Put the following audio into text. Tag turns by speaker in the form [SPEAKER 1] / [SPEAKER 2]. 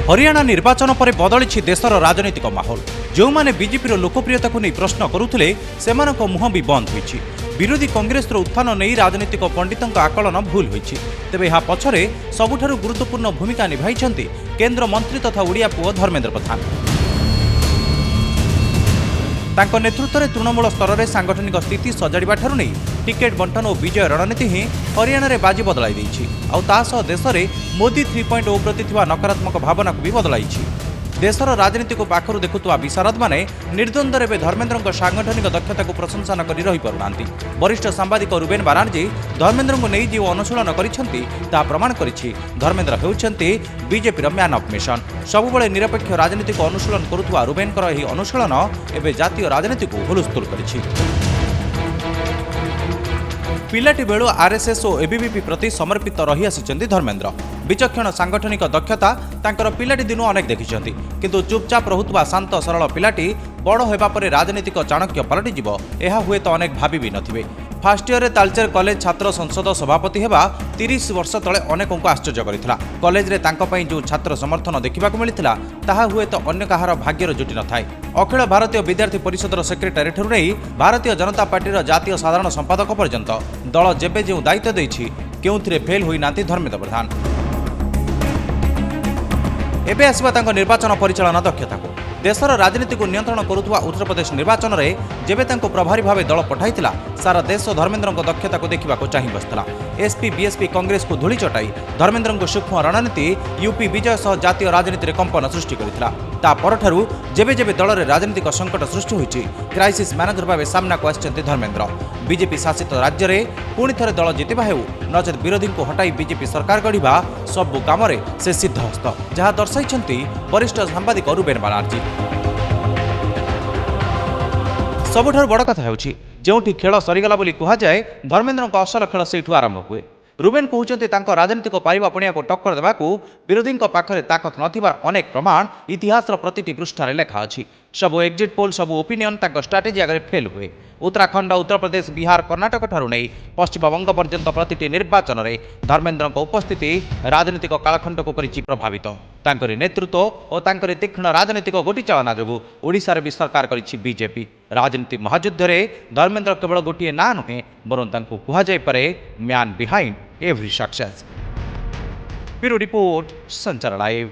[SPEAKER 1] हरियाणा निर्वाचन पर बदली देशर राजनीतिक माहौल। जो मैंने बीजेपी लोकप्रियता को नहीं प्रश्न करुले से मुह भी बंद होती। विरोधी कांग्रेस उत्थान नहीं राजनीतिक पंडितों आकलन भूल होती। तेबे यह पछरे सबुठारु गुरुत्वपूर्ण भूमिका निभाई केंद्र मंत्री तथा ओडिया पुओ धर्मेंद्र प्रधान। तांको नेतृत्व में तृणमूल स्तर में सांगठनिक स्थिति सजाड़ा ठारू नहीं टिकेट बंटन और विजय रणनीति ही हरियाणा रे बाजी बदलाई देछि। देश में मोदी 3.0 प्रति नकारात्मक भावना को भी बदलाई। देशर राजनीति को पाखर देखुवा विशारद माने निर्द्वंद्व रे धर्मेंद्र सांगठनिक दक्षता को प्रशंसा न करी रही पारुनांती। वरिष्ठ सांबादिक रुबेन बानार्जी धर्मेंद्र को नहीं जो अनुशीलन करिसेंती ता प्रमाण करिछि। धर्मेंद्र हेउछंती बीजेपी मैन ऑफ मिशन। सबुबले निरपेक्ष राजनीति को अनुशीलन करुवा रुबेनकर एही अनुशीलन एवं जातीय राजनीति को हुलस्थुल करिछि। पिलाटी बेलू आरएसएस और एबीवीपी प्रति समर्पित रही आसिचंती धर्मेंद्र। विचक्षण सांगठनिक दक्षता तांकर पिलाटी दिनु अनेक देखिचंती, किंतु चुपचाप रहुतबा शांत सरल पिलाटी बड़ होबा परे राजनीतिक चाणक्य पलटि जिवो एहा हुए तो अनेक भाबी भी नथिबे। फास्ट इयर तालचेर कॉलेज छात्र संसद सभापति हेबा 30 वर्ष तले अनेकों को आश्चर्य करिथिला। कॉलेज रे तांको पई जो छात्र समर्थन देखा मिलता ताहा हुए तो अन्य कहार भाग्यर जुटी न थाए। अखिल भारतीय विद्यार्थी परिषदर सेक्रेटारी ठुर नहीं भारतीय जनता पार्टी जातीय साधारण संपादक पर्यंत दल जेबे जो दायित्व देछि केउथिरे फेल होई नांती धर्मेंद्र प्रधान। एबे आसबा तांको निर्वाचन परिचालन दक्षता को। देशर राजनीति को नियंत्रण करुवा उत्तर प्रदेश निर्वाचन में जेबे तांको प्रभारी भाव दल पठाइथिला सारा देश धर्मेंद्र दक्षता को देखा चाह बसला। एसपी बीएसपी कांग्रेस को धूली चटाई धर्मेंद्र सूक्ष्म रणनीति यूपी विजय सह जातीय राजनीति में कंपन सृष्टि करथिला। ता परठारु जेबे जेबे दल में राजनीतिक संकट सृष्टि होइछि क्राइसिस मैनेजर भाव सामना को आछन्ति धर्मेंद्र। बीजेपी शासित राज्य में पुणी थे दल जितवा हेउ नचेत विरोधी को हटाई बीजेपी सरकार गढ़ा सबु काम से सिद्धहस्त जहाँ दर्शाई वरिष्ठ सांबादिक रुबेन बानार्जी। सबुठारु बड़ कथा हेउछि जोंठी खेल सरीगला बोली कहुए धर्मेंद्र असल खेल सेठू आरंभ हुए। रुबेन कहते राजनीतिक पारिबा पणिया को टक्कर देवाकू विरोधी पाखरे ताकत नथिबार अनेक प्रमाण इतिहास प्रतिटी पृष्ठारे लेखा अछि। सबु एक्जिट पोल सबु ओपिनियन तांको स्ट्राटेजी आगे फेल हुए। उत्तराखंड उत्तर प्रदेश बिहार कर्णाटक ठारू नहीं पश्चिम बंग पर्यंत प्रतिटी निर्वाचन में धर्मेंद्र उपस्थिति राजनीतिक कालखंड को करिछि प्रभावित। तांकरी नेतृत्व और तांकरी तीक्ष्ण राजनीतिक गोटी चालना जोगु ओडिशा भी सरकार करिछि बीजेपी। राजनीति महायुद्ध में धर्मेंद्र केवल गोटे ना नुहे बरं तांको कुहाजाई पारे man behind every success. Bureau report संचार लाइव।